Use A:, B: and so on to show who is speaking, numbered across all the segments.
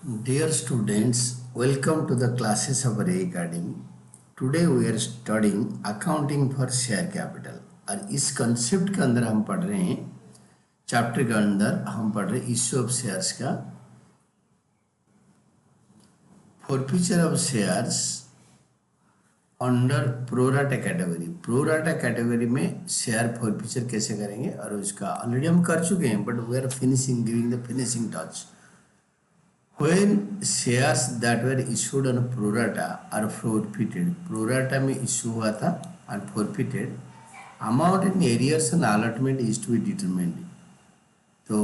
A: Dear students, welcome to the classes of Ray Academy. Today we are studying accounting for share capital और इस concept के अंदर हम पढ़ रहे हैं चैप्टर के अंदर हम पढ़ रहे इश्यू ऑफ शेयर्स का forfeiture of shares under pro rata category. Pro rata category में शेयर फॉरफीचर कैसे करेंगे और उसका ऑलरेडी हम कर चुके हैं but we are finishing giving the finishing touch. When shares that were issued on pro rata are forfeited, pro rata में issue हुआ था और forfeited, amount in arrears and allotment is to be determined. तो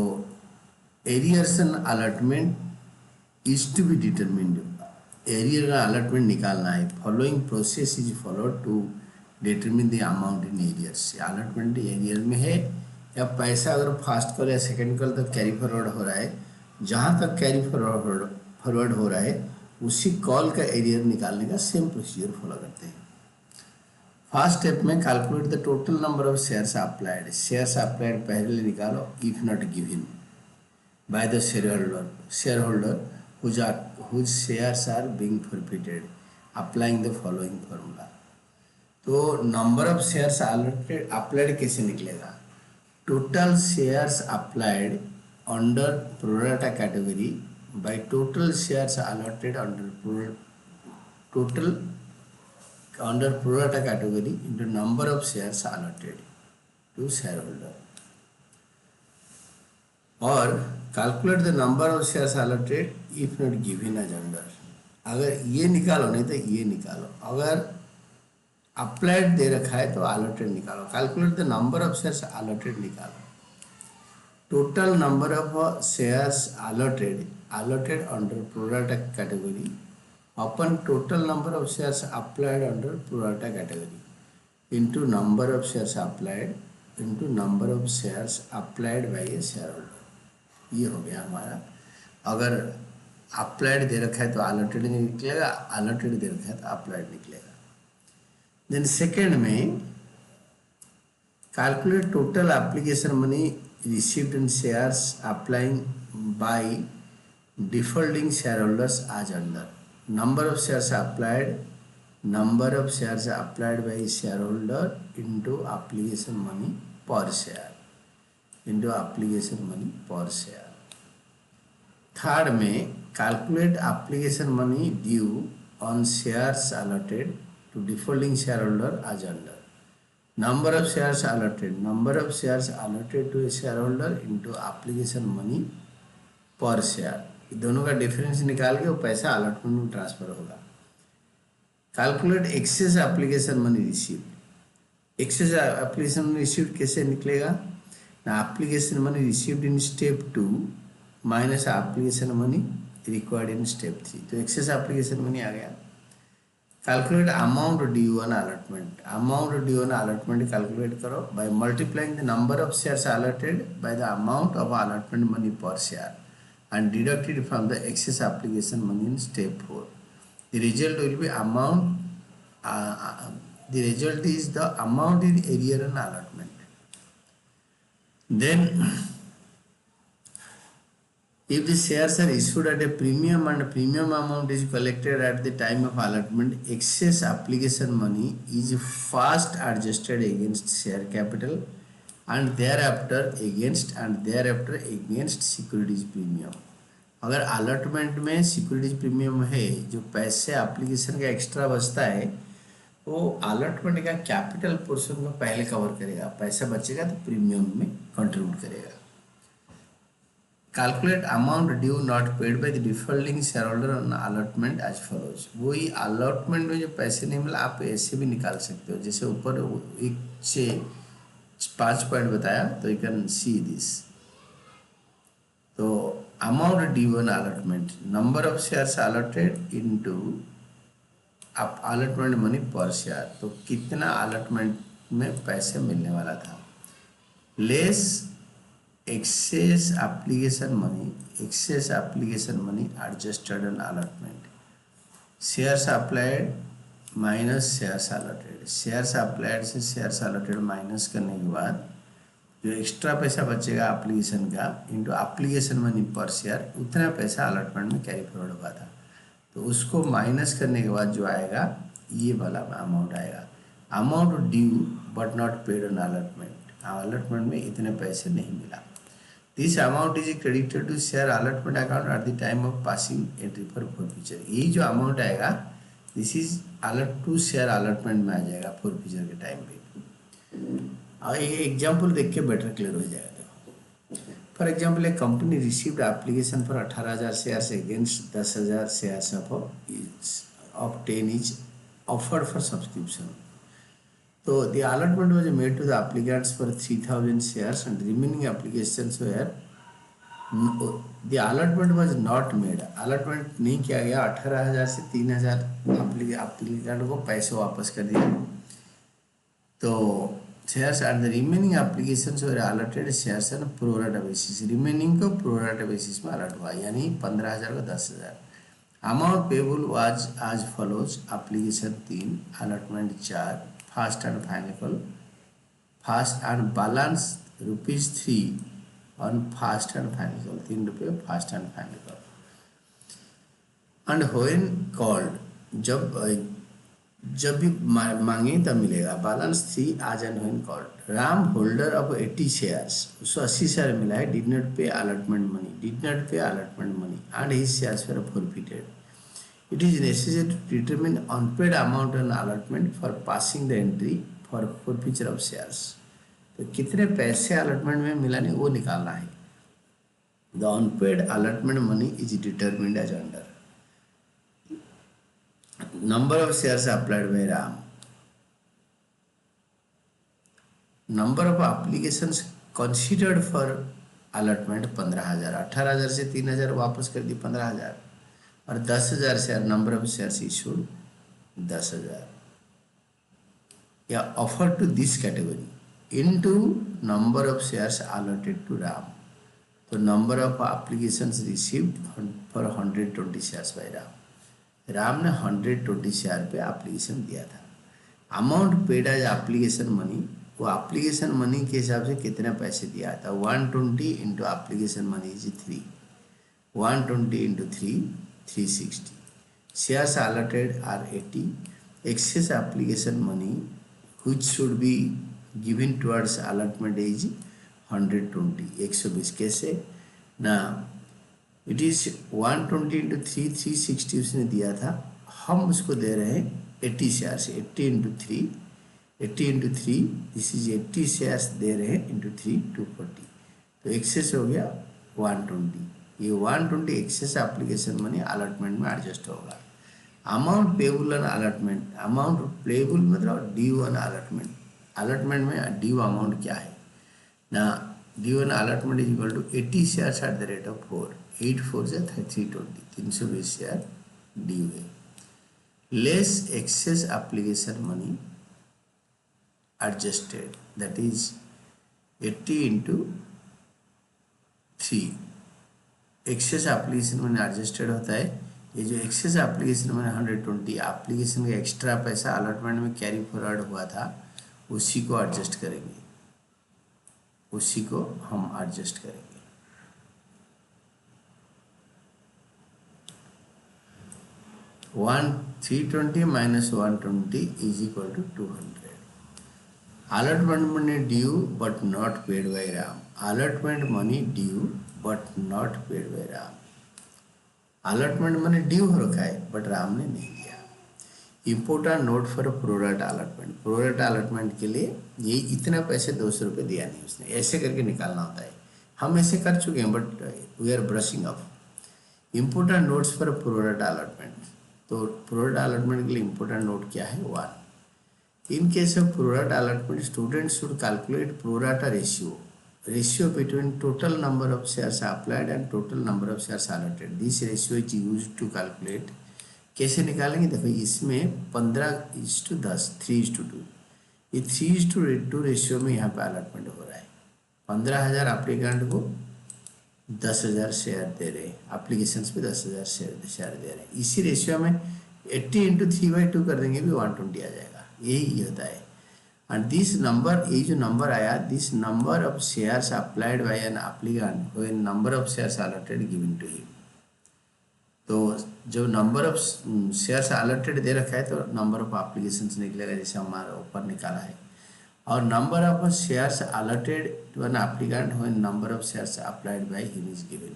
A: arrears and allotment is to be determined. Arrear and allotment निकालना है. Following process is followed to determine the amount in arrears. allotment arrear में है या पैसा अगर first call या second call तक कैरी फॉरवर्ड हो रहा है, जहाँ तक कैरी फॉरवर्ड हो रहा है उसी कॉल का एरियर निकालने का सेम प्रोसीजर फॉलो करते हैं। फर्स्ट स्टेप में calculate the total number of shares applied. Shares applied पहले निकालो if not given by the share holder whose shares are being forfeited applying the following formula. तो number of shares applied कैसे निकलेगा? Total shares applied under pro rata category by total shares allotted under pro rata category into number of shares allotted to shareholder, or calculate the number of shares allotted if not given as under। अगर ये निकालो नहीं तो ये निकालो, अगर applied दे रखा है तो allotted निकालो। Calculate the number of shares allotted निकालो। Total number of shares allotted under pro rata category upon total number of shares applied under pro rata category into number of shares applied into number of shares applied by a shareholder। ये हो गया हमारा। अगर applied दे रखा है तो allotted निकलेगा, allotted दे रखा है तो applied निकलेगा। Then second में calculate total application money received in shares applying by defaulting shareholders as under। number of shares applied by shareholder into application money per share third में calculate application money due on shares allotted to defaulting shareholder as under। number of shares allotted to a shareholder into application money per share। दोनों का difference निकाल के वो पैसा allotment में transfer होगा। Calculate excess application money received. Excess application money received कैसे निकलेगा ना? Application money received in step 2 minus application money required in step 3। तो एक्सेस एप्लीकेशन मनी आ गया। Calculate amount due on allotment. Amount due on allotment calculate करो by multiplying the number of shares allotted by the amount of allotment money per share and deducted from the excess application money in step 4। The result will be amount the result is the amount in arrear and allotment. Then if the shares are issued at a premium and premium amount is collected at the time of allotment, excess application money is first adjusted against share capital and thereafter against securities premium। अगर allotment में securities premium है, जो पैसे application का extra बचता है वो allotment का capital portion को पहले कवर करेगा, पैसा बचेगा तो premium में contribute करेगा। Calculate amount due not paid by the defaulting shareholder on allotment as follows. वही अलॉटमेंट में जो पैसे नहीं मिला आप ऐसे भी निकाल सकते हो, जैसे ऊपर 1 से 5 पॉइंट बताया तो यू कैन सी दिस। तो amount due on allotment, number of shares allotted into allotment money per share, तो कितना अलॉटमेंट में पैसे मिलने वाला था, less excess application money adjusted on allotment, shares applied minus shares allotted। shares applied से shares allotted minus करने के बाद जो एक्स्ट्रा पैसा बचेगा एप्लीकेशन का into application money per share, उतना पैसा अलॉटमेंट में कैरी फॉरवर्ड हुआ था, तो उसको माइनस करने के बाद जो आएगा ये वाला अमाउंट आएगा, amount due but not paid on allotment. Allotment में इतने पैसे नहीं मिला। This amount is credited to share allotment account at the time of passing entry for forfeiture. यही जो अमाउंट आएगा this is allot to share allotment में आ जाएगा फॉरफीचर के टाइम पे। और ये एग्जाम्पल देख के बेटर क्लियर हो जाएगा। देखो फॉर एग्जाम्पल, एक company received application for 18,000 shares against 10,000 shares of 10 etch offered for subscription. So the allotment was made to the applicants for 3,000 shares and remaining applications were the allotment was not made। allotment नहीं किया गया, 18,000 से 3,000 applicant को पैसे वापस कर दिया। तो shares and the remaining applications were allotted shares on pro rata basis। remaining को pro rata basis में allot हुआ, यानी 15,000 को 10,000। अमाउंट पेबल वाज आज follows. Application 3, allotment 4, fast and final, fast and balance ₹3 on fast and final, ₹3 fast and final. And when called, जब भी मांगे तब मिलेगा। बैलेंस 3 आज and when called. Ram holder of 80 shares, उसको 80 शेयर मिला है, डिड नॉट पे allotment money and his shares were forfeited. It is necessary to determine unpaid amount on allotment for passing the entry for forfeiture of shares। तो कितने पैसे allotment में मिला नहीं वो निकालना है। The unpaid allotment money is determined as under number of shares applied by Ram, number of applications considered for allotment 15,000, 18,000 से 3,000 वापस कर दी 15,000, और 10,000 share, number of shares issued 10,000, या offer to this category into number of shares allotted to Ram. तो number of applications received for 120 shares by Ram ने 120 share पे application दिया था। Amount paid as application money, वो एप्लीकेशन मनी के हिसाब से कितने पैसे दिया था। 120 into application money is 3, 120 into 3 360। Shares allotted are 80। Excess application money which should be given towards allotment is 120, 120। कैसे ना, इट इज 120 इंटू 3 360 उसने दिया था, हम उसको दे रहे हैं 80 shares, 80 into 3, 80 into 3 this is 80 shares दे रहे हैं इंटू 3 240। तो एक्सेस हो गया 120। ये 120 एक्सेस एप्लीकेशन मनी अलॉटमेंट में एडजस्ट होगा। Amount payable on allotment, amount payable मतलब ड्यू ऑन अलॉटमेंट। अलॉटमेंट में ड्यू अमाउंट क्या है ना, due on allotment is equal to 80 shares at the rate of 4, 8 4 से 320, 320 शेयर ड्यू है, less excess application money adjusted, that is 80 into 3। Excess application में adjusted होता है। ये जो एक्सेस एप्लीकेशन में 120 एप्लीकेशन का एक्स्ट्रा पैसा अलॉटमेंट में कैरी फॉरवर्ड हुआ था, उसी को एडजस्ट करेंगे, उसी को हम एडजस्ट करेंगे। 320 minus 120 is equal to 200। Allotment money due but not paid by Ram, allotment money due but not paid by Ram. Allotment money due हो रखा है बट राम ने नहीं दिया। Important note for pro rata allotment, pro rata allotment के लिए ये इतना पैसे 200 रुपये दिया नहीं उसने, ऐसे करके निकालना होता है। हम ऐसे कर चुके हैं but we are brushing up. Important notes for pro rata allotment, तो प्रोरेटा अलॉटमेंट के लिए इम्पोर्टेंट नोट क्या है। 1, in case of pro rata allotment students should calculate pro rata ratio between total number of shares applied and total number of shares allotted। this ratio is used to calculate। कैसे निकालेंगे, देखो इसमें 15:10, 3:2, ये 3:2 ratio में यहाँ पे अलॉटमेंट हो रहा है। 15,000 एप्लीकेंट को 10,000 शेयर दे रहे हैं, एप्लीकेशंस पे 10,000 शेयर दे रहे हैं। इसी रेशियो में 80 इंटू 3/2 कर देंगे भी 120 आ जाएगा, यही होता है। एंड दिस नंबर, ये जो नंबर आया, this number of shares applied by an applicant when number of shares allotted given to him. तो जो नंबर ऑफ शेयर्स अलॉटेड दे रखा है तो नंबर ऑफ एप्लीकेशंस निकलेगा, जैसे हमारा ऊपर निकाला है। और number of shares allotted to an applicant when number of shares applied by him is given.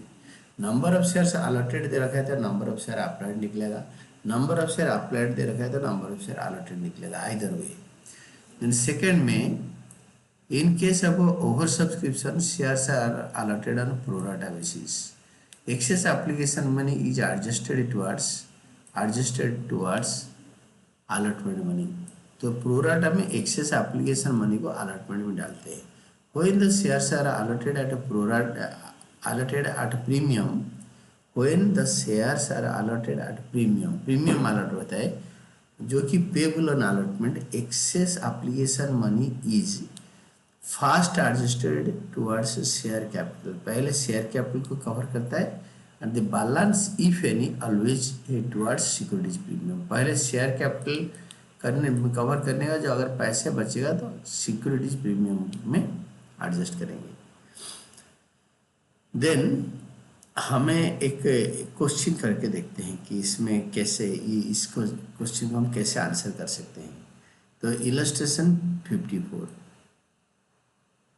A: Number of shares allotted दे रखा है तो नंबर ऑफ शेयर अप्लाइड निकलेगा, नंबर ऑफ शेयर अप्लाइड दे रखा है तो नंबर ऑफ शेयर अलॉटेड निकलेगा, आइदर वे। देन सेकेंड में, in case of oversubscription, shares are allotted on pro rata basis. Excess application money is adjusted towards allotment money. तो pro rata में excess application money को allotment में डालते हैं। When the shares are allotted at a pro rata, allotted at premium, when the shares are allotted at premium, premium allot होता है जो कि payable on allotment, excess application money is fast adjusted towards share capital, पहले share capital को cover करता है and the balance if any always towards securities premium. पहले share capital cover करने का जो अगर पैसे बचेगा तो सिक्योरिटीज प्रीमियम में एडजस्ट करेंगे। देन हमें एक क्वेश्चन करके देखते हैं कि इसमें कैसे इसको क्वेश्चन को हम कैसे आंसर कर सकते हैं। तो illustration 54,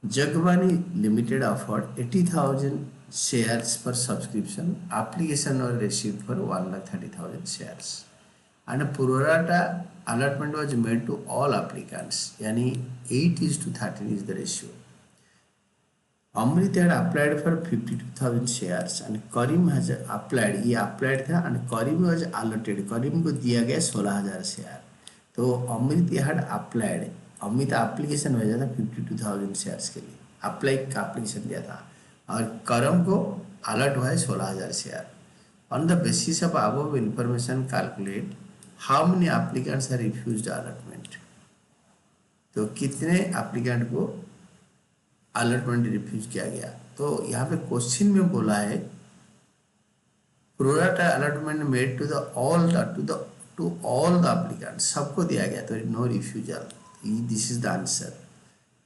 A: Jagabani Limited offered 80,000 shares per subscription. Application was received for 1,30,000 shares. And a pro rata allotment was made to all applicants. Yani 8:13 is the ratio. Amrit had applied for 52,000 shares and Karim has applied. ये applied था and Karim was allotted. Karim को दिया गया 16,000 share. तो अमृत had applied. Amit application भेजा था 52,000 shares के लिए, अप्लाई का एप्लीकेशन दिया था, और करम को अलर्ट हुआ है 16,000 share. On the basis of above information calculate how many applicants are refused allotment. तो कितने एप्लीकेंट को अलॉटमेंट रिफ्यूज किया गया। तो यहाँ पे क्वेश्चन में बोला है pro rata allotment made to all the applicant, सबको दिया गया, तो no refusal. This is the answer.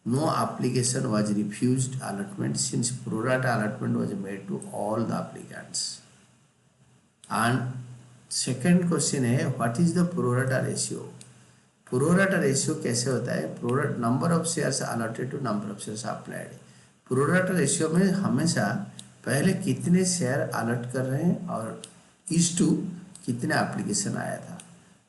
A: No application was refused allotment since pro rata allotment was made to all the applicants. And second question है what is the pro rata ratio? Pro rata ratio कैसे होता है? Pro rata number of shares allotted to number of shares applied. Pro rata ratio में हमेशा पहले कितने share allot कर रहे हैं और इस टू कितने एप्लीकेशन आया था।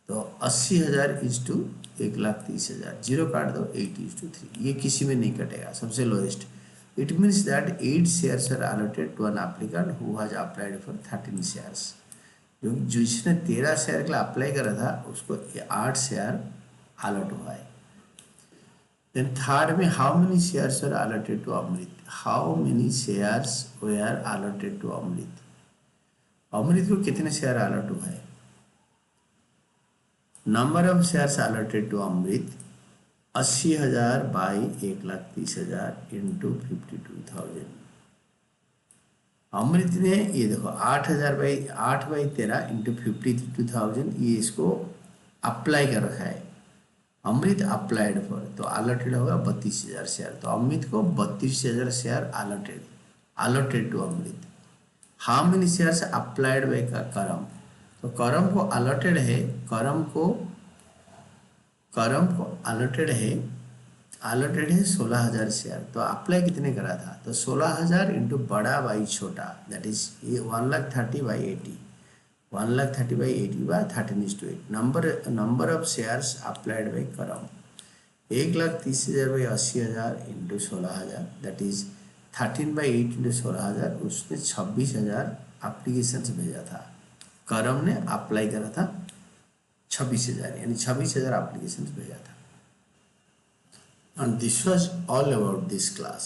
A: तो 80,000 इज टू 1,30,000, जीरो काट दो, 8:3, ये किसी में नहीं कटेगा, सबसे lowest. It means that 8 shares are allotted to an applicant who has applied for 13 shares. जिसने 13 शेयर के लिए अप्लाई करा था उसको 8 शेयर अलॉट हुआ है। देन थर्ड में how many shares are allotted to Amrit, how many shares were allotted to Amrit, Amrit को कितने शेयर अलॉट हुआ है। Number of shares allotted to Amrit 80,000 by 1,30,000 into 52,000। अमृत ने ये देखो 8/13 इंटू 52,000 ये इसको अप्लाई कर रखा है। अमृत अप्लाइड फॉर, तो अलॉटेड होगा 32,000 शेयर, तो अमृत को 32,000 share allotted to Amrit. How many shares applied by Karam, तो करम को अलॉटेड है, करम को अलॉटेड है 16,000 शेयर। तो अप्लाई कितने करा था, तो 16,000 इंटू बड़ा बाई छोटा, that is 1,30/80, 1,30/80 by 13:8। Number of shares applied by Karam 1,30,000 by 80,000 into 16,000, that is 13/8 into 16,000। उसने 26,000 एप्लीकेशन भेजा था, करम ने अप्लाई करा था 26,000, यानी 26,000 एप्लीकेशन भेजा था। And this was all about this class.